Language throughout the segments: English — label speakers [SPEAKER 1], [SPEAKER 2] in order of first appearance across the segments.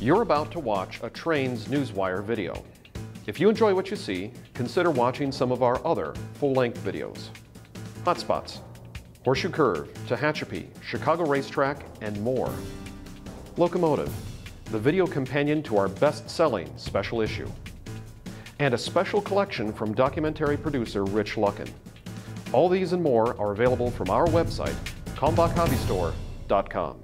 [SPEAKER 1] You're about to watch a Trains Newswire video. If you enjoy what you see, consider watching some of our other full-length videos. Hotspots, Horseshoe Curve, Tehachapi, Chicago Racetrack, and more. Locomotive, the video companion to our best-selling special issue. And a special collection from documentary producer Rich Luckin. All these and more are available from our website, kalmbachhobbystore.com.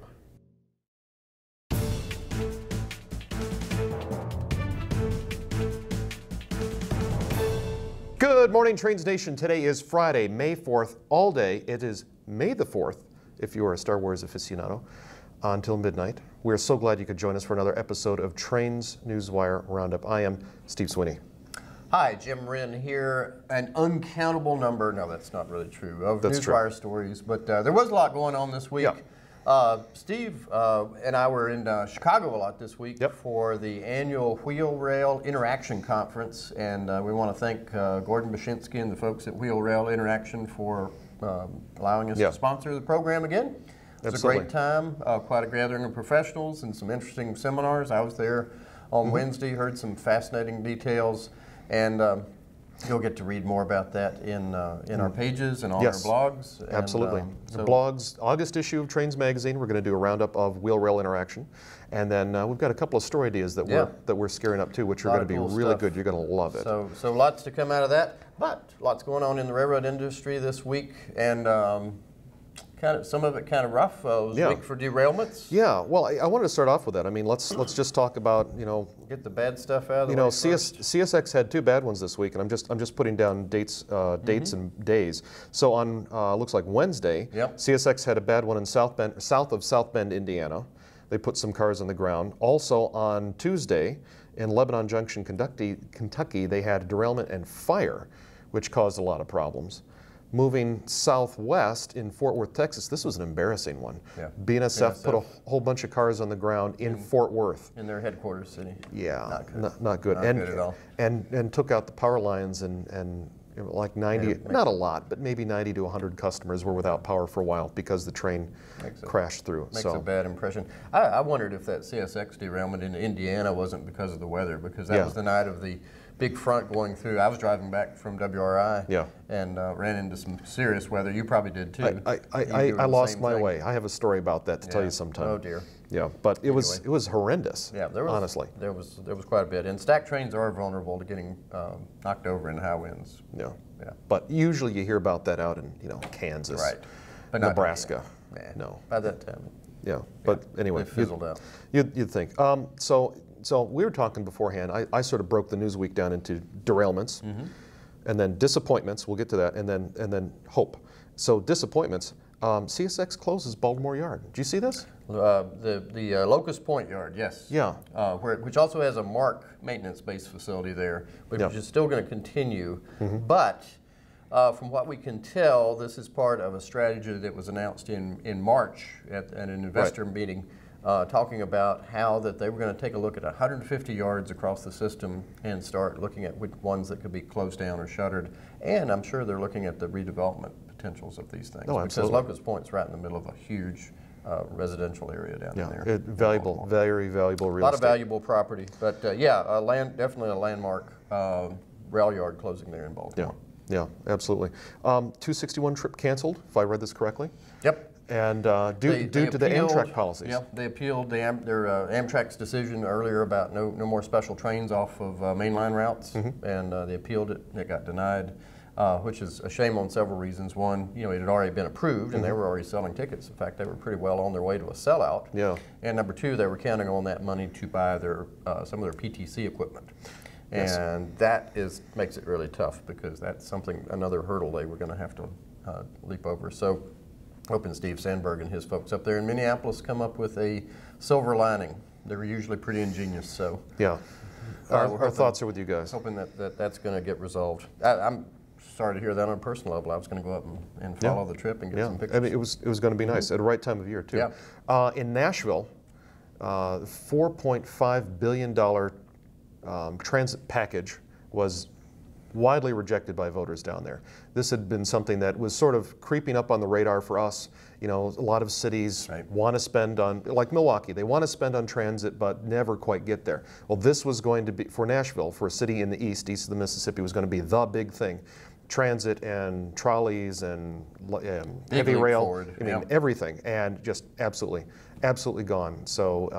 [SPEAKER 1] Good morning, Trains Nation. Today is Friday, May 4th, all day. It is May the 4th, if you are a Star Wars aficionado, until midnight. We're so glad you could join us for another episode of Trains Newswire Roundup. I am Steve Sweeney.
[SPEAKER 2] Hi, Jim Wrinn here. An uncountable number, no, that's not really true, of Newswire stories, but there was a lot going on this week. Yeah. Steve and I were in Chicago a lot this week for the annual Wheel Rail Interaction Conference, and we want to thank Gordon Bashinsky and the folks at Wheel Rail Interaction for allowing us to sponsor the program again. It was a great time, quite a gathering of professionals and some interesting seminars. I was there on Wednesday, heard some fascinating details, and you'll get to read more about that in our pages and on our blogs. And,
[SPEAKER 1] absolutely. The blogs, August issue of Trains Magazine, we're going to do a roundup of wheel rail interaction. And then we've got a couple of story ideas that we're scaring up too, which are going to be really good. You're going to love it.
[SPEAKER 2] So lots to come out of that, but lots going on in the railroad industry this week, and some of it kind of rough. It was a week for derailments.
[SPEAKER 1] Yeah, well, I wanted to start off with that. I mean, let's just talk about,
[SPEAKER 2] get the bad stuff out of the way.
[SPEAKER 1] CSX had two bad ones this week, and I'm just putting down dates and days. So on looks like Wednesday, CSX had a bad one in south of South Bend, Indiana. They put some cars on the ground. Also on Tuesday in Lebanon Junction, Kentucky, they had a derailment and fire, which caused a lot of problems. Moving southwest in Fort Worth, Texas, this was an embarrassing one. Yeah. BNSF put a whole bunch of cars on the ground in Fort Worth.
[SPEAKER 2] In their headquarters city.
[SPEAKER 1] Yeah, not good.
[SPEAKER 2] Not good at all.
[SPEAKER 1] And took out the power lines and like 90, not a lot, but maybe 90 to 100 customers were without power for a while because the train crashed through.
[SPEAKER 2] Makes a bad impression. I wondered if that CSX derailment in Indiana wasn't because of the weather, because that was the night of the big front going through. I was driving back from WRI and ran into some serious weather. You probably did too.
[SPEAKER 1] I lost my way. I have a story about that to tell you sometime.
[SPEAKER 2] Oh dear.
[SPEAKER 1] Yeah, but it was horrendous. Yeah, honestly.
[SPEAKER 2] There was quite a bit. And stack trains are vulnerable to getting knocked over in high winds.
[SPEAKER 1] Yeah. But usually you hear about that out in Kansas, but Nebraska. No.
[SPEAKER 2] By that time.
[SPEAKER 1] Yeah, but anyway,
[SPEAKER 2] it fizzled out.
[SPEAKER 1] You'd think. So we were talking beforehand. I sort of broke the news week down into derailments, and then disappointments. We'll get to that, and then hope. So disappointments. CSX closes Baltimore Yard. Do you see this?
[SPEAKER 2] The Locust Point Yard, yes.
[SPEAKER 1] Yeah.
[SPEAKER 2] Which also has a MARC maintenance-based facility there, which is still going to continue. But from what we can tell, this is part of a strategy that was announced in March at an investor meeting. Talking about how that they were going to take a look at 150 yards across the system and start looking at which ones that could be closed down or shuttered. And I'm sure they're looking at the redevelopment potentials of these things.
[SPEAKER 1] Oh,
[SPEAKER 2] because Locust Point's right in the middle of a huge residential area down there.
[SPEAKER 1] Very valuable real estate.
[SPEAKER 2] A lot of valuable property. But definitely a landmark rail yard closing there in Baltimore.
[SPEAKER 1] Yeah, absolutely. 261 trip canceled, if I read this correctly.
[SPEAKER 2] Yep.
[SPEAKER 1] And due to the Amtrak policies.
[SPEAKER 2] Yeah, they appealed their Amtrak's decision earlier about no more special trains off of mainline routes, and they appealed it. It got denied, which is a shame on several reasons. One, it had already been approved, and they were already selling tickets. In fact, they were pretty well on their way to a sellout. Yeah. And number two, they were counting on that money to buy some of their PTC equipment. And that makes it really tough, because that's another hurdle they were going to have to leap over. So hoping Steve Sandberg and his folks up there in Minneapolis come up with a silver lining. They're usually pretty ingenious, so.
[SPEAKER 1] Yeah, our thoughts are with you guys.
[SPEAKER 2] Hoping that's going to get resolved. I'm sorry to hear that on a personal level. I was going to go up and follow the trip and get some pictures.
[SPEAKER 1] I mean, it was going to be nice at the right time of year too. Yeah. In Nashville, $4.5 billion transit package was widely rejected by voters down there. This had been something that was sort of creeping up on the radar for us. You know, a lot of cities want to spend on, like Milwaukee, they want to spend on transit but never quite get there. Well, this was going to be, for Nashville, for a city in the east of the Mississippi, was going to be the big thing. Transit and trolleys and heavy rail,
[SPEAKER 2] forward.
[SPEAKER 1] I mean, everything, and just absolutely gone. So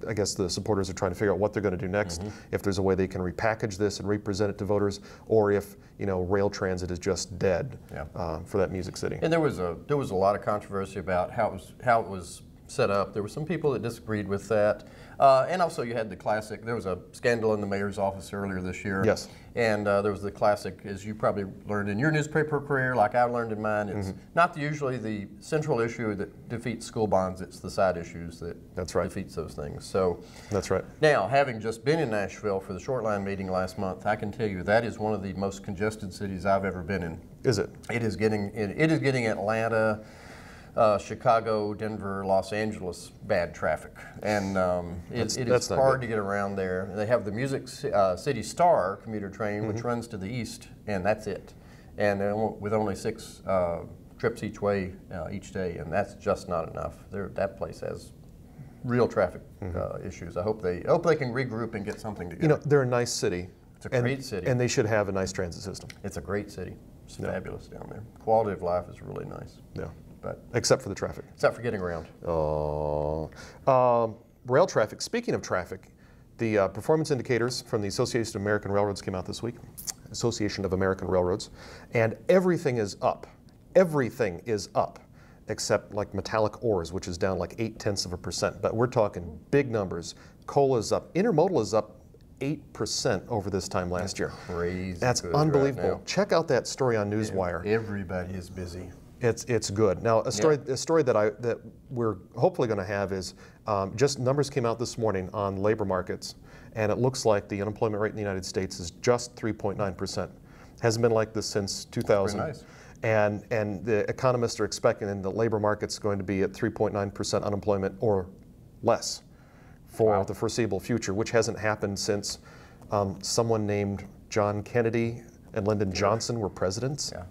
[SPEAKER 1] I guess the supporters are trying to figure out what they're going to do next, if there's a way they can repackage this and represent it to voters, or if, you know, rail transit is just dead for that music city.
[SPEAKER 2] And there was a lot of controversy about how it was set up. There were some people that disagreed with that. And also you had the classic, there was a scandal in the mayor's office earlier this year.
[SPEAKER 1] Yes.
[SPEAKER 2] And there was the classic, as you probably learned in your newspaper career, like I learned in mine, it's not usually the central issue that defeats school bonds, it's the side issues that defeats those things. So
[SPEAKER 1] that's right.
[SPEAKER 2] Now, having just been in Nashville for the short line meeting last month, I can tell you that is one of the most congested cities I've ever been in.
[SPEAKER 1] Is it?
[SPEAKER 2] It is getting Atlanta, Chicago, Denver, Los Angeles, bad traffic, and it is hard to get around there. They have the Music City Star commuter train, which runs to the east, and that's it, and with only 6 trips each way each day, and that's just not enough. That place has real traffic issues. I hope they can regroup and get something together.
[SPEAKER 1] You know, they're a nice city.
[SPEAKER 2] It's a great city,
[SPEAKER 1] and they should have a nice transit system.
[SPEAKER 2] It's a great city. It's fabulous down there. Quality of life is really nice.
[SPEAKER 1] Yeah.
[SPEAKER 2] But
[SPEAKER 1] except for the traffic.
[SPEAKER 2] Except for getting around.
[SPEAKER 1] Oh. Rail traffic. Speaking of traffic, the performance indicators from the Association of American Railroads came out this week. Association of American Railroads. And everything is up. Everything is up. Except like metallic ores, which is down like 0.8%. But we're talking big numbers. Coal is up. Intermodal is up 8% over this time last year.
[SPEAKER 2] Crazy.
[SPEAKER 1] That's unbelievable. Right now. Check out that story on Newswire.
[SPEAKER 2] Everybody is busy.
[SPEAKER 1] It's good. Now, a story that we're hopefully going to have is just numbers came out this morning on labor markets, and it looks like the unemployment rate in the United States is just 3.9%. Hasn't been like this since 2000.
[SPEAKER 2] Nice.
[SPEAKER 1] And the economists are expecting the labor market's going to be at 3.9% unemployment or less for the foreseeable future, which hasn't happened since someone named John Kennedy and Lyndon Johnson were presidents.
[SPEAKER 2] Yeah.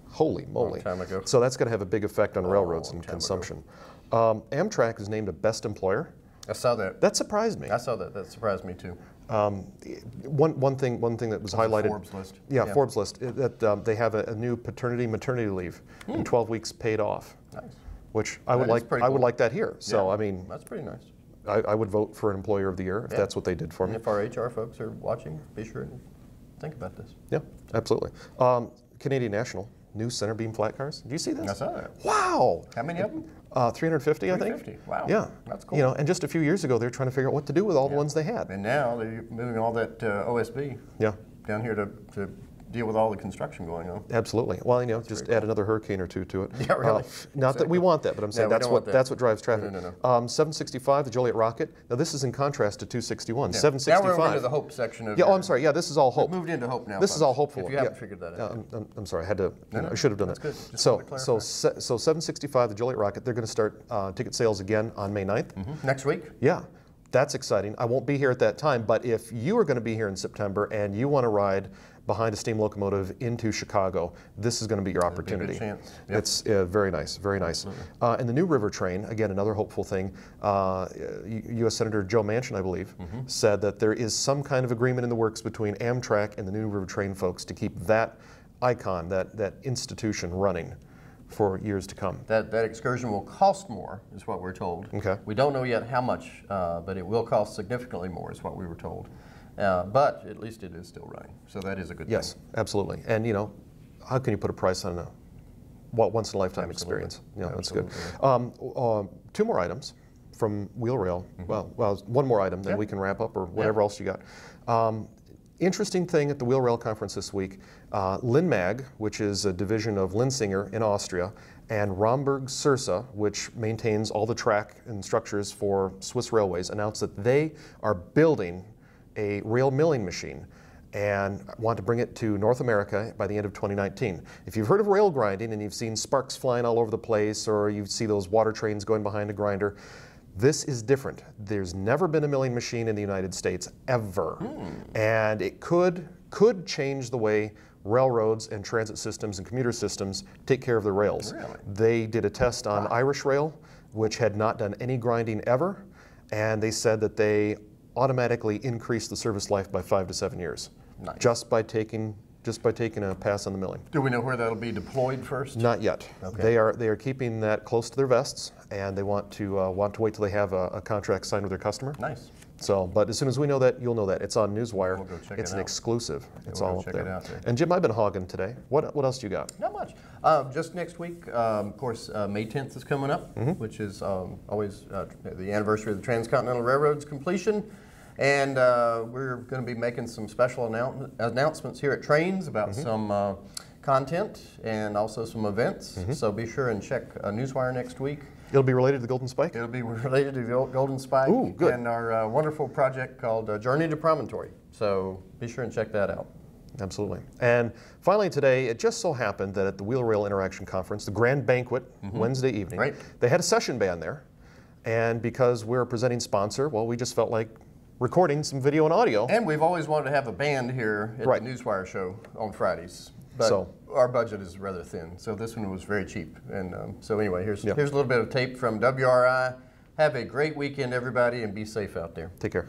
[SPEAKER 1] Holy moly.
[SPEAKER 2] Long time ago.
[SPEAKER 1] So that's going to have a big effect on railroads and consumption. Amtrak is named a best employer.
[SPEAKER 2] I saw that.
[SPEAKER 1] That surprised me.
[SPEAKER 2] I saw that. That surprised me too.
[SPEAKER 1] One thing that was highlighted.
[SPEAKER 2] Forbes list.
[SPEAKER 1] Yeah, Forbes list. That they have a new paternity-maternity leave in 12 weeks paid off.
[SPEAKER 2] Nice.
[SPEAKER 1] Which I would like. I would like that here. So I mean,
[SPEAKER 2] that's pretty nice.
[SPEAKER 1] I would vote for an employer of the year if that's what they did for me.
[SPEAKER 2] And if our HR folks are watching, be sure to think about this.
[SPEAKER 1] Yeah, absolutely. Canadian National. New center beam flat cars. Did you see this?
[SPEAKER 2] I saw that.
[SPEAKER 1] Wow.
[SPEAKER 2] How many of them?
[SPEAKER 1] 350, I think.
[SPEAKER 2] 350. Wow.
[SPEAKER 1] Yeah.
[SPEAKER 2] That's cool.
[SPEAKER 1] You know, and just a few years ago, they were trying to figure out what to do with all the ones they had.
[SPEAKER 2] And now they're moving all that OSB down here to deal with all the construction going on.
[SPEAKER 1] Absolutely. Well, you know, just add another hurricane or two to it.
[SPEAKER 2] Yeah, really.
[SPEAKER 1] Not that we want that, but I'm saying that's what drives traffic.
[SPEAKER 2] No.
[SPEAKER 1] 765, the Joliet Rocket. Now this is in contrast to 261. Yeah. 765.
[SPEAKER 2] Now we're into the hope section of.
[SPEAKER 1] Yeah. Oh, I'm sorry. Yeah, this is all hope.
[SPEAKER 2] We've moved into hope now.
[SPEAKER 1] This is all hopeful.
[SPEAKER 2] If you haven't figured that out.
[SPEAKER 1] I'm sorry. I had to. I should have done
[SPEAKER 2] that. Good.
[SPEAKER 1] So 765, the Joliet Rocket. They're going to start ticket sales again on May 9th.
[SPEAKER 2] Next week.
[SPEAKER 1] Yeah. That's exciting. I won't be here at that time, but if you are going to be here in September and you want to ride behind a steam locomotive into Chicago, this is going to be your opportunity.
[SPEAKER 2] Be a good chance.
[SPEAKER 1] Yep. It's very nice, very nice. And the new river train, again, another hopeful thing. U.S. Senator Joe Manchin, I believe, said that there is some kind of agreement in the works between Amtrak and the new river train folks to keep that icon, that institution running for years to come.
[SPEAKER 2] That excursion will cost more, is what we're told.
[SPEAKER 1] Okay.
[SPEAKER 2] We don't know yet how much, but it will cost significantly more, is what we were told. But at least it is still running, so that is a good thing.
[SPEAKER 1] Yes, absolutely. And you know, how can you put a price on a once in a lifetime experience? You know, that's good. 2 more items from Wheel Rail. Well, one more item, then we can wrap up or whatever else you got. Interesting thing at the Wheel Rail conference this week, Linmag, which is a division of Linsinger in Austria, and Romberg Sursa, which maintains all the track and structures for Swiss railways, announced that they are building a rail milling machine and want to bring it to North America by the end of 2019. If you've heard of rail grinding and you've seen sparks flying all over the place, or you see those water trains going behind a grinder, This is different. There's never been a milling machine in the United States, ever. And it could change the way railroads and transit systems and commuter systems take care of the rails.
[SPEAKER 2] Really?
[SPEAKER 1] They did a test on Irish Rail, which had not done any grinding ever, and they said that they automatically increased the service life by 5 to 7 years,
[SPEAKER 2] nice.
[SPEAKER 1] just by taking a pass on the milling.
[SPEAKER 2] Do we know where that'll be deployed first?
[SPEAKER 1] Not yet. Okay. They are keeping that close to their vests, and they want to wait till they have a contract signed with their customer.
[SPEAKER 2] Nice.
[SPEAKER 1] So, but as soon as we know that, you'll know that. It's on Newswire.
[SPEAKER 2] We'll go check
[SPEAKER 1] it's
[SPEAKER 2] it
[SPEAKER 1] an
[SPEAKER 2] out.
[SPEAKER 1] exclusive. It's
[SPEAKER 2] We'll
[SPEAKER 1] all
[SPEAKER 2] go
[SPEAKER 1] up
[SPEAKER 2] check
[SPEAKER 1] there.
[SPEAKER 2] it out there.
[SPEAKER 1] And Jim, I've been hogging today. What else do you got?
[SPEAKER 2] Not much. Just next week, of course, May 10th is coming up, which is always the anniversary of the Transcontinental Railroad's completion. And we're going to be making some special announcements here at Trains about some content and also some events. So be sure and check Newswire next week.
[SPEAKER 1] It'll be related to the Golden Spike?
[SPEAKER 2] It'll be related to the Golden Spike.
[SPEAKER 1] Ooh, good.
[SPEAKER 2] And our wonderful project called Journey to Promontory. So be sure and check that out.
[SPEAKER 1] Absolutely. And finally today, it just so happened that at the Wheel Rail Interaction Conference, the grand banquet, Wednesday evening, they had a session band there. And because we're a presenting sponsor, well, we just felt like recording some video and audio.
[SPEAKER 2] And we've always wanted to have a band here at the Newswire show on Fridays. But our budget is rather thin, so this one was very cheap. And so anyway, here's a little bit of tape from WRI. Have a great weekend, everybody, and be safe out there.
[SPEAKER 1] Take care.